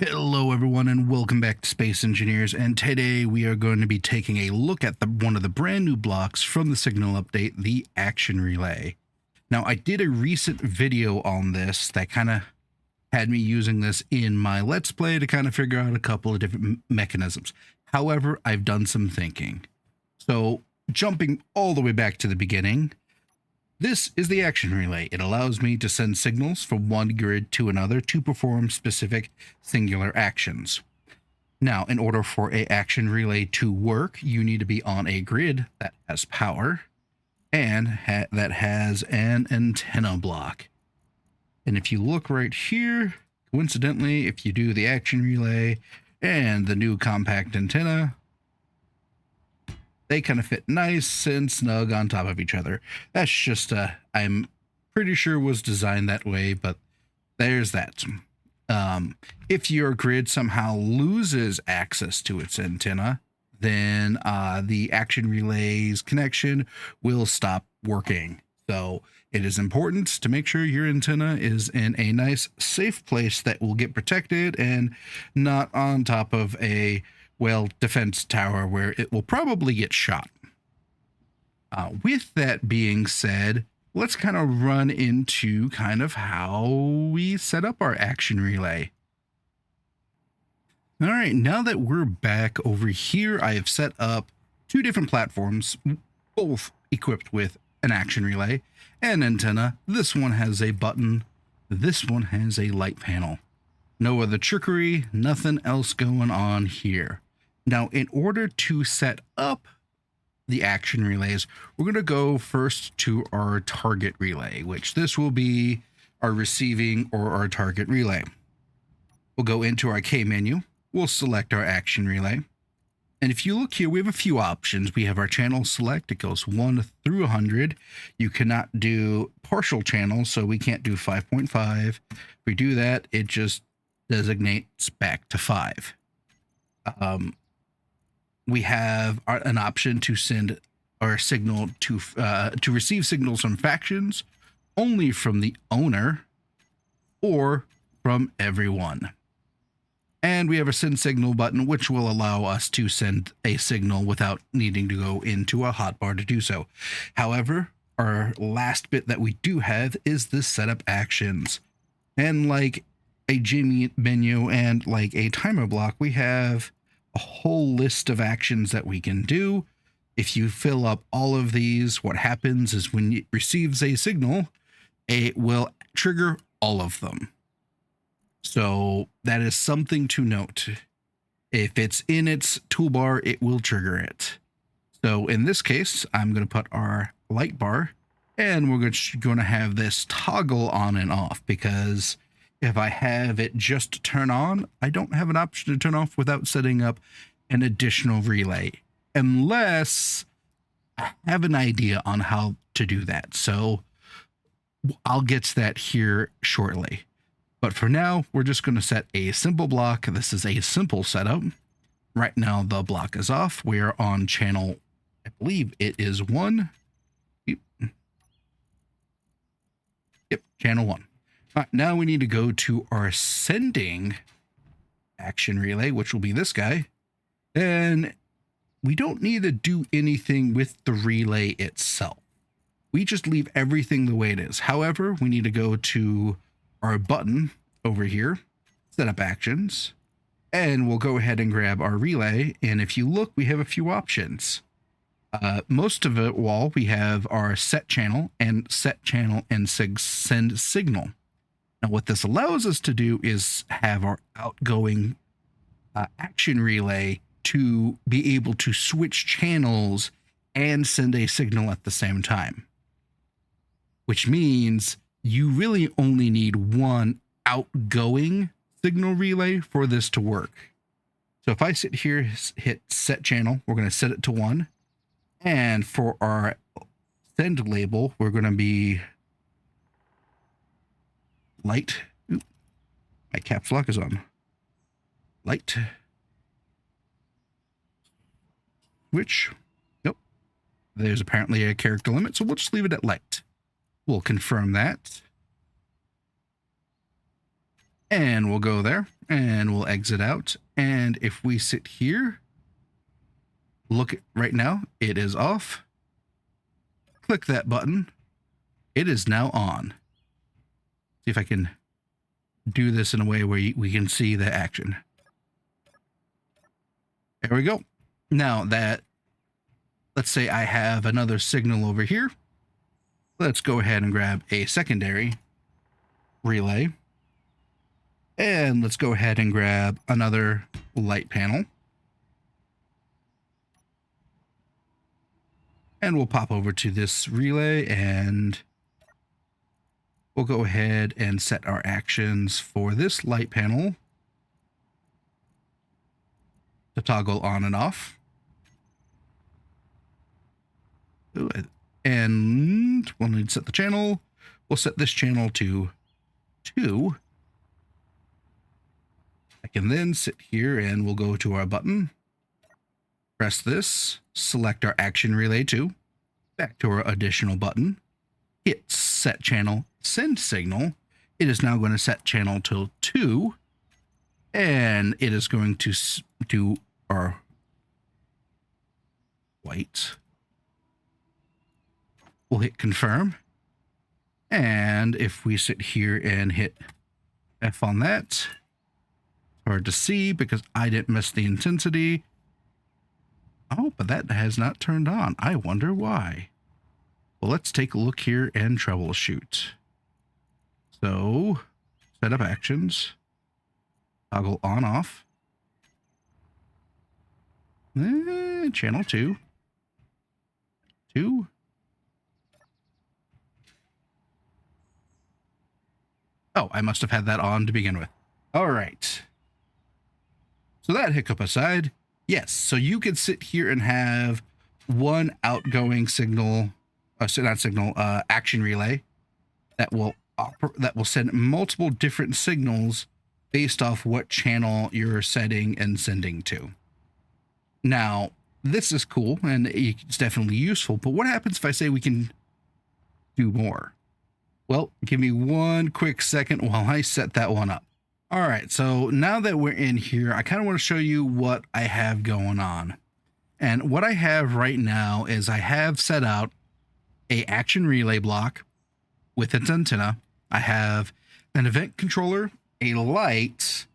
Hello everyone and welcome back to Space Engineers, and today we are going to be taking a look at one of the brand new blocks from the Signal update, the Action Relay. Now I did a recent video on this that kind of had me using this in my Let's Play to kind of figure out a couple of different mechanisms. However, I've done some thinking. So jumping all the way back to the beginning, this is the Action Relay. It allows me to send signals from one grid to another to perform specific singular actions. Now, in order for an Action Relay to work, you need to be on a grid that has power and that has an antenna block. And if you look right here, coincidentally, if you do the Action Relay and the new compact antenna, they kind of fit nice and snug on top of each other. That's just, I'm pretty sure was designed that way, but there's that. If your grid somehow loses access to its antenna, then the Action Relay's connection will stop working. So it is important to make sure your antenna is in a nice, safe place that will get protected and not on top of a defense tower where it will probably get shot. With that being said, let's kind of run into kind of how we set up our Action Relay. All right, now that we're back over here, I have set up two different platforms, both equipped with an Action Relay and antenna. This one has a button, this one has a light panel. No other trickery, nothing else going on here. Now, in order to set up the Action Relays, we're going to go first to our target relay, which this will be our receiving or our target relay. We'll go into our K menu. We'll select our Action Relay. And if you look here, we have a few options. We have our channel select. It goes 1 through 100. You cannot do partial channels, so we can't do 5.5. If we do that, it just designates back to 5. We have an option to send our signal to receive signals from factions only from the owner or from everyone. And we have a send signal button, which will allow us to send a signal without needing to go into a hotbar to do so. However, our last bit that we do have is the setup actions. And like a G menu and like a timer block, we have a whole list of actions that we can do. If you fill up all of these, what happens is when it receives a signal, it will trigger all of them. So that is something to note. If it's in its toolbar, it will trigger it. So in this case, I'm going to put our light bar and we're going to have this toggle on and off, because if I have it just turn on, I don't have an option to turn off without setting up an additional relay, unless I have an idea on how to do that. So I'll get to that here shortly. But for now, we're just going to set a simple block. This is a simple setup. Right now, the block is off. We're on channel, I believe it is 1. Yep, channel 1. Now we need to go to our sending Action Relay, which will be this guy. And we don't need to do anything with the relay itself. We just leave everything the way it is. However, we need to go to our button over here, set up actions, and we'll go ahead and grab our relay. And if you look, we have a few options. Most of it all, we have our set channel and send signal. Now, what this allows us to do is have our outgoing Action Relay to be able to switch channels and send a signal at the same time, which means you really only need one outgoing signal relay for this to work. So if I sit here, hit set channel, we're going to set it to 1. And for our send label, we're going to be light. Oop, my caps lock is on. Light. Which, nope. There's apparently a character limit, so we'll just leave it at light. We'll confirm that. And we'll go there. and we'll exit out. And if we sit here, look right now, it is off. Click that button. It is now on. See if I can do this in a way where we can see the action. There we go. Now that, let's say I have another signal over here. Let's go ahead and grab a secondary relay. And let's go ahead and grab another light panel. And we'll pop over to this relay and we'll go ahead and set our actions for this light panel to toggle on and off. And we'll need to set the channel. We'll set this channel to 2. I can then sit here and we'll go to our button, press this, select our action relay 2, back to our additional button, hit set channel, send signal. It is now going to set channel to 2, and it is going to do our white. We'll hit confirm. And if we sit here and hit F on that, hard to see because I didn't miss the intensity. Oh, but that has not turned on. I wonder why. Well, let's take a look here and troubleshoot. So, set up actions, toggle on off, channel 2, 2. Oh, I must have had that on to begin with. All right. So that hiccup aside, yes, so you could sit here and have one outgoing signal, action relay that will send multiple different signals based off what channel you're setting and sending to. Now, this is cool and it's definitely useful, but what happens if I say we can do more? Well, give me one quick second while I set that one up. All right, so now that we're in here, I kind of want to show you what I have going on. And what I have right now is I have set out a action relay block with its antenna. I have an event controller, a light,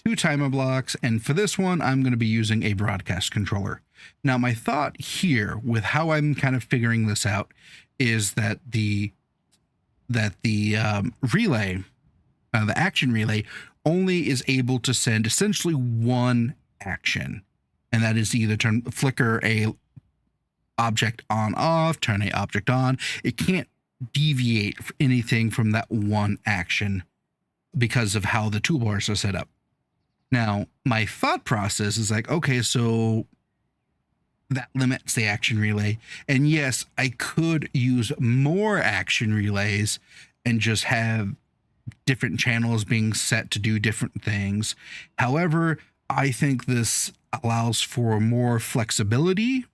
2 timer blocks, and for this one, I'm going to be using a broadcast controller. Now, my thought here with how I'm kind of figuring this out is that the relay, the action relay, only is able to send essentially one action, and that is either flicker a object on off, turn a object on. It can't deviate anything from that one action because of how the toolbars are set up. Now, my thought process is like, okay, so that limits the action relay. And yes, I could use more action relays and just have different channels being set to do different things. However, I think this allows for more flexibility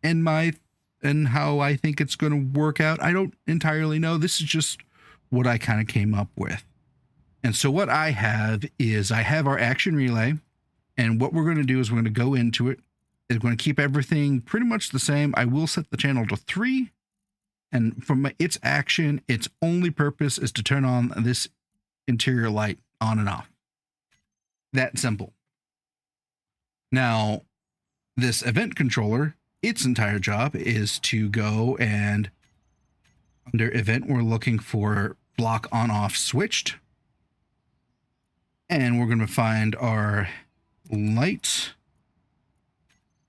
in how I think it's going to work out. I don't entirely know. This is just what I kind of came up with. And so what I have is I have our action relay, and what we're going to do is we're going to go into it. It's going to keep everything pretty much the same. I will set the channel to 3. And from its action, its only purpose is to turn on this interior light on and off. That simple. Now, this event controller, its entire job is to go and under event, we're looking for block on off switched. And we're going to find our light.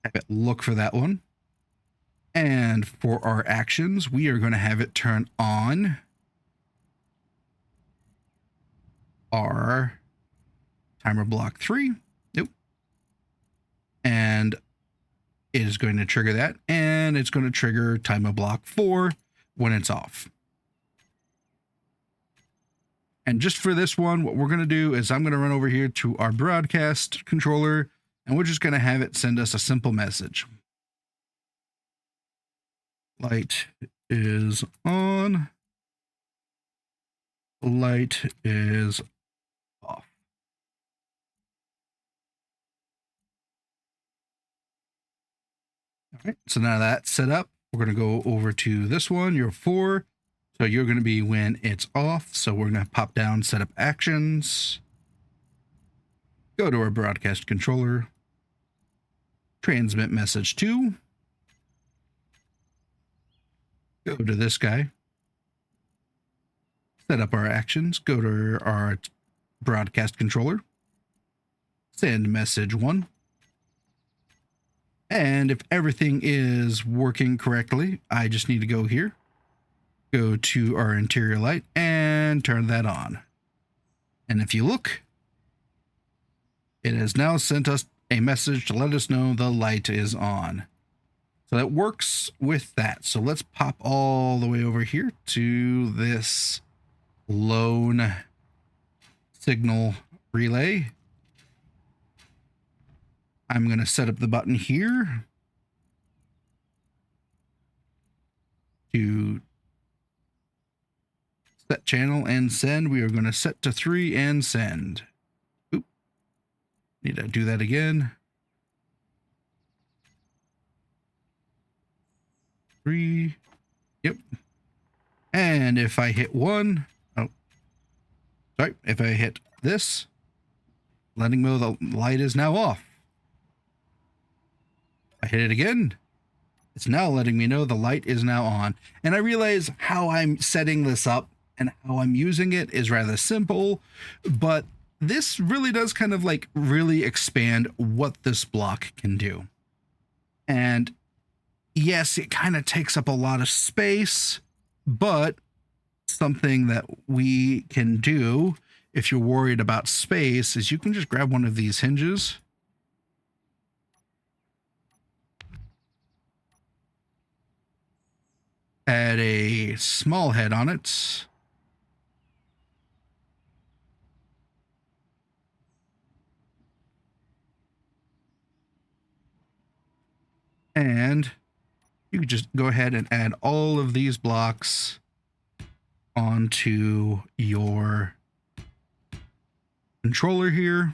Have it look for that one. And for our actions, we are going to have it turn on our timer block 3. Nope. And it is going to trigger that. And it's going to trigger timer block 4 when it's off. And just for this one, what we're going to do is I'm going to run over here to our broadcast controller, and we're just going to have it send us a simple message. Light is on. Light is off. All right, so now that's set up. We're going to go over to this one, your 4. So you're going to be when it's off. So we're going to pop down, set up actions, go to our broadcast controller, transmit message to, go to this guy, set up our actions, go to our broadcast controller, send message 1. And if everything is working correctly, I just need to go here, go to our interior light and turn that on. And if you look, it has now sent us a message to let us know the light is on. So that works with that. So let's pop all the way over here to this lone signal relay. I'm going to set up the button here to set channel and send. We are going to set to 3 and send. Oop. Need to do that again. 3. Yep. And if I hit 1, if I hit this, letting me know the light is now off. I hit it again. It's now letting me know the light is now on. And I realize how I'm setting this up and how I'm using it is rather simple, but this really does kind of like really expand what this block can do. And yes, it kind of takes up a lot of space, but something that we can do if you're worried about space is you can just grab one of these hinges, add a small head on it, and you can just go ahead and add all of these blocks onto your controller here.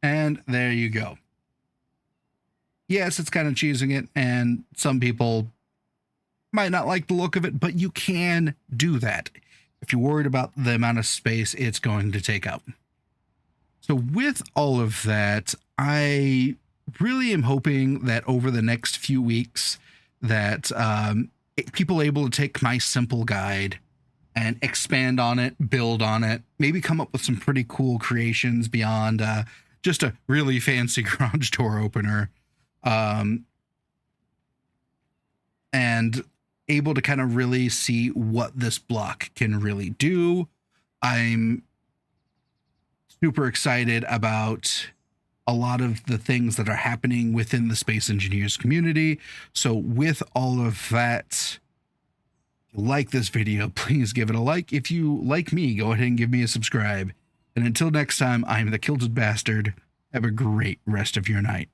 And there you go. Yes, it's kind of cheesing it, and some people might not like the look of it, but you can do that. If you're worried about the amount of space it's going to take up. So with all of that, I really am hoping that over the next few weeks that people are able to take my simple guide and expand on it, build on it, maybe come up with some pretty cool creations beyond just a really fancy garage door opener, and able to kind of really see what this block can really do. I'm super excited about a lot of the things that are happening within the Space Engineers community. So with all of that, if you like this video, please give it a like. If you like me, go ahead and give me a subscribe. And until next time, I'm the Kilted Bastard. Have a great rest of your night.